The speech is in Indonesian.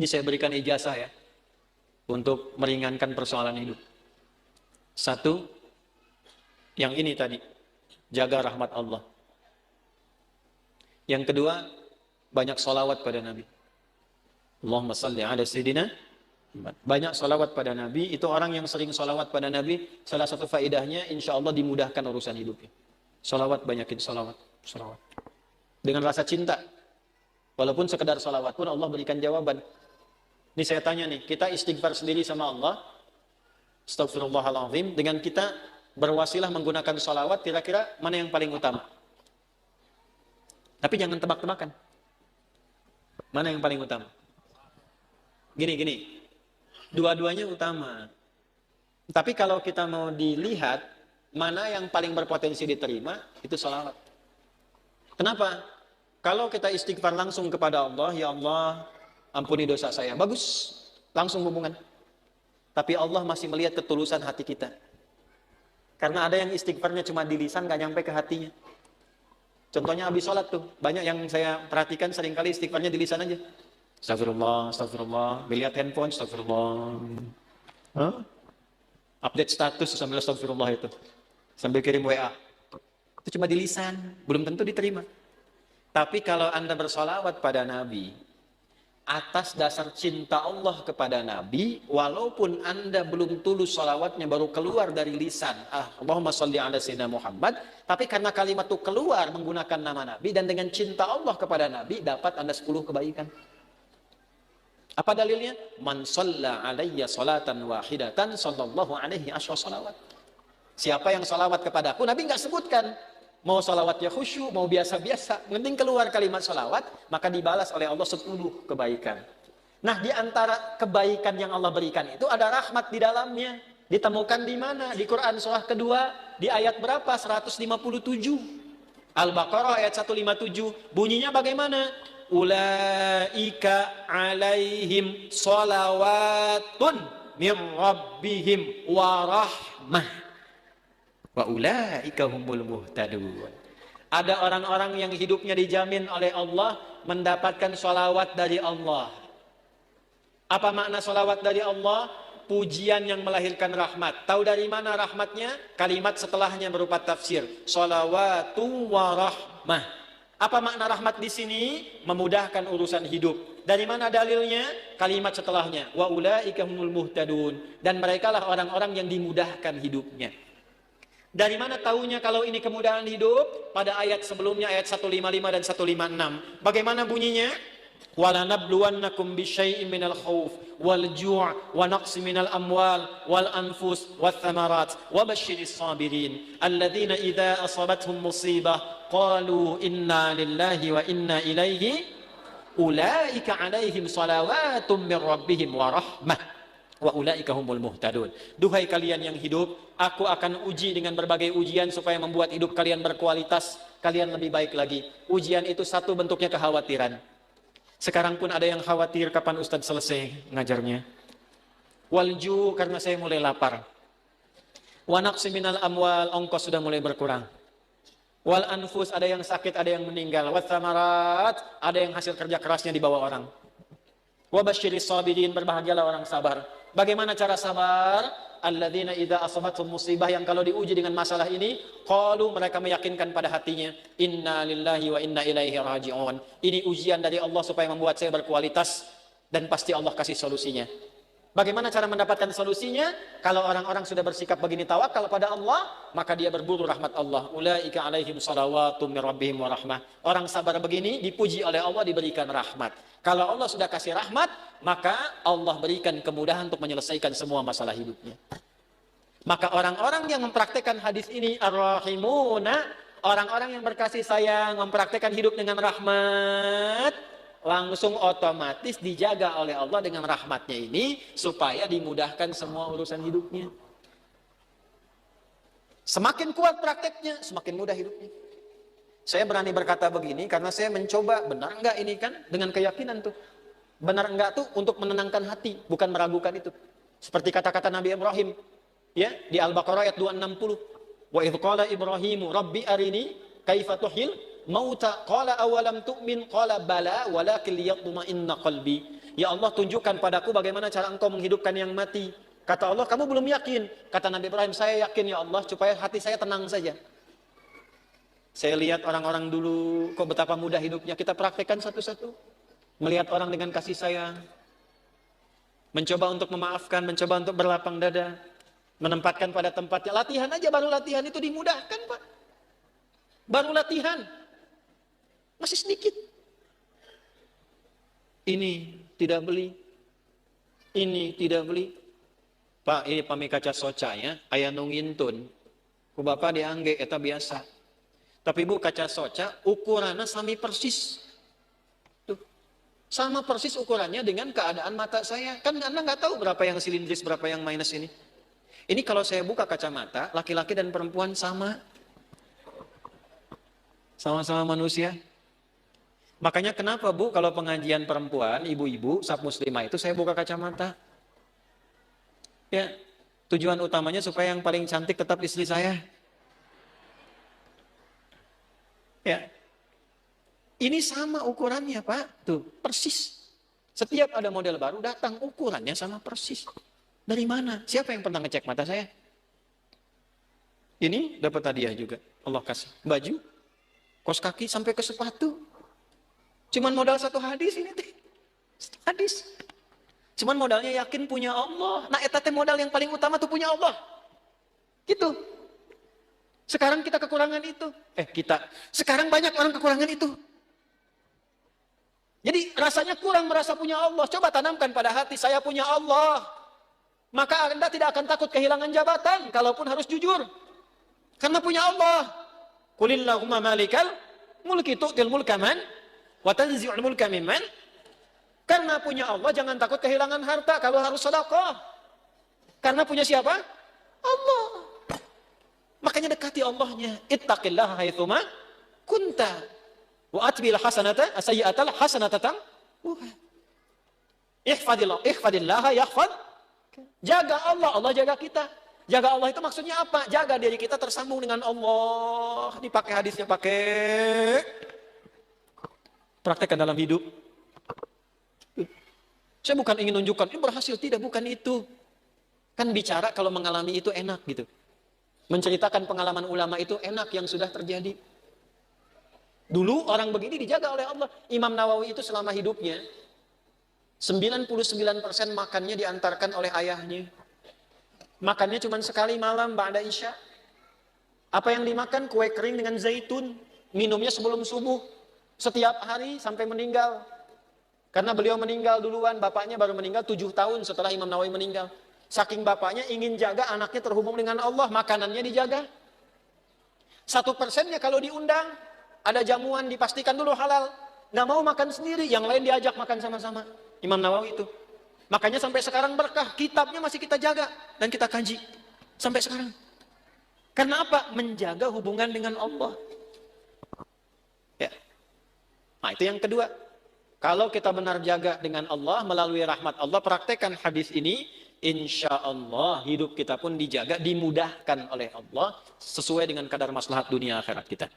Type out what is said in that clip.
Ini saya berikan ijazah ya, untuk meringankan persoalan hidup. Satu, yang ini tadi, jaga rahmat Allah. Yang kedua, banyak salawat pada Nabi. Allahumma salli ala Sayyidina Muhammad. Banyak salawat pada Nabi. Itu orang yang sering salawat pada Nabi, salah satu faedahnya insya Allah dimudahkan urusan hidupnya. Salawat, banyakin salawat. Salawat dengan rasa cinta. Walaupun sekedar salawat pun Allah berikan jawaban. Ini saya tanya nih, kita istighfar sendiri sama Allah, astagfirullahaladzim, dengan kita berwasilah menggunakan salawat, kira-kira mana yang paling utama? Tapi jangan tebak-tebakan. Mana yang paling utama? Gini. Dua-duanya utama. Tapi kalau kita mau dilihat, mana yang paling berpotensi diterima, itu salawat. Kenapa? Kalau kita istighfar langsung kepada Allah, ya Allah, ampuni dosa saya. Bagus, langsung hubungan. Tapi Allah masih melihat ketulusan hati kita. Karena ada yang istighfarnya cuma di lisan, gak nyampe ke hatinya. Contohnya habis sholat tuh, banyak yang saya perhatikan seringkali istighfarnya di lisan aja. Astagfirullah, astagfirullah, melihat handphone, astagfirullah. Update status sambil astagfirullah itu. Sambil kirim WA. Itu cuma di lisan, belum tentu diterima. Tapi kalau Anda bersolawat pada Nabi, atas dasar cinta Allah kepada Nabi, walaupun Anda belum tulus solawatnya baru keluar dari lisan, Allahumma sholli ala Sayyidina Muhammad, tapi karena kalimat itu keluar menggunakan nama Nabi, dan dengan cinta Allah kepada Nabi, dapat Anda 10 kebaikan. Apa dalilnya? Man shalla alayya salatan wahidatan sallallahu alaihi asyra salawat. Siapa yang salawat kepadaku, Nabi nggak sebutkan mau salawatnya khusyuk, mau biasa-biasa, penting keluar kalimat salawat, maka dibalas oleh Allah 10 kebaikan. Nah, di antara kebaikan yang Allah berikan itu ada rahmat di dalamnya. Ditemukan di mana? Di Quran surah kedua, di ayat berapa? 157. Al-Baqarah ayat 157. Bunyinya bagaimana? Ulaika alaihim salawatun min rabbihim wa rahmah wa ulaika humul muhtadun. Ada orang-orang yang hidupnya dijamin oleh Allah mendapatkan salawat dari Allah. Apa makna salawat dari Allah? Pujian yang melahirkan rahmat. Tahu dari mana rahmatnya? Kalimat setelahnya berupa tafsir. Salawatu wa rahmah. Apa makna rahmat di sini? Memudahkan urusan hidup. Dari mana dalilnya? Kalimat setelahnya. Wa ulaika humul muhtadun. Dan merekalah orang-orang yang dimudahkan hidupnya. Dari mana tahunya kalau ini kemudahan hidup? Pada ayat sebelumnya, ayat 155 dan 156. Bagaimana bunyinya? وَلَنَبْلُوَنَّكُمْ بِشَيْءٍ مِنَ الْخَوْفِ وَالْجُوعِ وَنَقْصٍ مِنَ الْأَمْوَالِ وَالْأَنْفُسِ وَالثَّمَرَاتِ وَبَشِّرِ الصَّابِرِينَ الَّذِينَ إِذَا أَصَابَتْهُمْ مُصِيبَةٌ قَالُوا إِنَّا لِلَّهِ وَإِنَّا إِلَيْهِ أُولَئِكَ عَلَيْهِمْ صَلَوَاتٌ مِّن رَّبِّهِمْ وَرَحْمَةٌ وَأُولَئِكَ هُمُ الْمُهْتَدُونَ. Duhai kalian yang hidup, aku akan uji dengan berbagai ujian supaya membuat hidup kalian berkualitas, kalian lebih baik lagi. Ujian itu satu bentuknya kekhawatiran. Sekarang pun ada yang khawatir kapan Ustadz selesai ngajarnya. Walju, karena saya mulai lapar. Wa naqsi minal amwal, ongkos sudah mulai berkurang. Wal anfus, ada yang sakit, ada yang meninggal. Wa thamarat, ada yang hasil kerja kerasnya dibawa orang. Wa basyiris sabirin, berbahagialah orang sabar. Bagaimana cara sabar? Alladzina idza asabathum musibah, yang kalau diuji dengan masalah ini, qalu, mereka meyakinkan pada hatinya, inna lillahi wa inna ilaihi raji'un. Ini ujian dari Allah supaya membuat saya berkualitas, dan pasti Allah kasih solusinya. Bagaimana cara mendapatkan solusinya? Kalau orang-orang sudah bersikap begini tawakal pada Allah, maka dia berburu rahmat Allah. Ulaika alaihim salawatum min rabbihim wa rahmah. Orang sabar begini dipuji oleh Allah, diberikan rahmat. Kalau Allah sudah kasih rahmat, maka Allah berikan kemudahan untuk menyelesaikan semua masalah hidupnya. Maka orang-orang yang mempraktekkan hadis ini, ar-rahimuna, orang-orang yang berkasih sayang, mempraktekkan hidup dengan rahmat, langsung otomatis dijaga oleh Allah dengan rahmatnya ini, supaya dimudahkan semua urusan hidupnya. Semakin kuat prakteknya, semakin mudah hidupnya. Saya berani berkata begini karena saya mencoba, benar enggak ini kan, dengan keyakinan tuh. Benar enggak tuh untuk menenangkan hati, bukan meragukan itu. Seperti kata-kata Nabi Ibrahim, ya, di Al-Baqarah ayat 260. Wa idh qala Ibrahimu rabbi arini kaifa tuhil mauta qala awalam tu'min qala bala walakin liyatma'inna qalbi. Ya Allah, tunjukkan padaku bagaimana cara engkau menghidupkan yang mati. Kata Allah, kamu belum yakin. Kata Nabi Ibrahim, saya yakin ya Allah, supaya hati saya tenang saja. Saya lihat orang-orang dulu, kok betapa mudah hidupnya. Kita praktekkan satu-satu. Melihat orang dengan kasih sayang. Mencoba untuk memaafkan, mencoba untuk berlapang dada. Menempatkan pada tempatnya. Latihan aja, baru latihan itu dimudahkan, Pak. Baru latihan. Masih sedikit. Ini tidak beli. Ini tidak beli. Pak, ini pami kaca soca ya. Aya nu ngintun. Ku bapak diangge, eta biasa. Tapi bu, kaca soca ukurannya sami persis. Tuh. Sama persis ukurannya dengan keadaan mata saya. Kan Anda nggak tahu berapa yang silindris, berapa yang minus ini. Ini kalau saya buka kacamata, laki-laki dan perempuan sama. Sama-sama manusia. Makanya kenapa bu, kalau pengajian perempuan, ibu-ibu, sab muslimah itu saya buka kacamata. Ya, tujuan utamanya supaya yang paling cantik tetap istri saya. Ya, ini sama ukurannya Pak, tuh persis. Setiap ada model baru datang ukurannya sama persis. Dari mana? Siapa yang pernah ngecek mata saya? Ini dapat hadiah juga, Allah kasih baju, kaos kaki sampai ke sepatu. Cuman modal satu hadis ini teh, satu hadis. Cuman modalnya yakin punya Allah. Nah, eta teh modal yang paling utama tuh punya Allah. Gitu. Sekarang kita kekurangan itu. Sekarang banyak orang kekurangan itu. Jadi rasanya kurang merasa punya Allah. Coba tanamkan pada hati, saya punya Allah. Maka Anda tidak akan takut kehilangan jabatan, kalaupun harus jujur. Karena punya Allah. Qulillahumma malikal mulki tu'til mulka man wa tanzi'ul mulka mimman. Karena punya Allah jangan takut kehilangan harta kalau harus sedekah. Karena punya siapa? Allah. Makanya dekati Allahnya. Ittaqillaha haitsuma kunta wa atbil hasanata sayyi'atal hasanatan. Ihfadillaha yahfad. Jaga Allah, Allah jaga kita. Jaga Allah itu maksudnya apa? Jaga diri kita tersambung dengan Allah. Dipakai hadisnya, pakai. Praktekkan dalam hidup. Saya bukan ingin nunjukkan, ini berhasil. Tidak, bukan itu. Kan bicara kalau mengalami itu enak gitu. Menceritakan pengalaman ulama itu enak yang sudah terjadi. Dulu orang begini dijaga oleh Allah. Imam Nawawi itu selama hidupnya, 99% makannya diantarkan oleh ayahnya. Makannya cuma sekali malam, ba'da isya. Apa yang dimakan? Kue kering dengan zaitun. Minumnya sebelum subuh. Setiap hari sampai meninggal. Karena beliau meninggal duluan, bapaknya baru meninggal 7 tahun setelah Imam Nawawi meninggal. Saking bapaknya ingin jaga anaknya terhubung dengan Allah, makanannya dijaga. 1%-nya kalau diundang, ada jamuan dipastikan dulu halal. Nggak mau makan sendiri, yang lain diajak makan sama-sama. Imam Nawawi itu. Makanya sampai sekarang berkah, kitabnya masih kita jaga dan kita kaji. Sampai sekarang. Karena apa? Menjaga hubungan dengan Allah. Ya. Nah, itu yang kedua. Kalau kita benar jaga dengan Allah melalui rahmat Allah, praktekkan hadis ini, insya Allah hidup kita pun dijaga, dimudahkan oleh Allah sesuai dengan kadar maslahat dunia akhirat kita.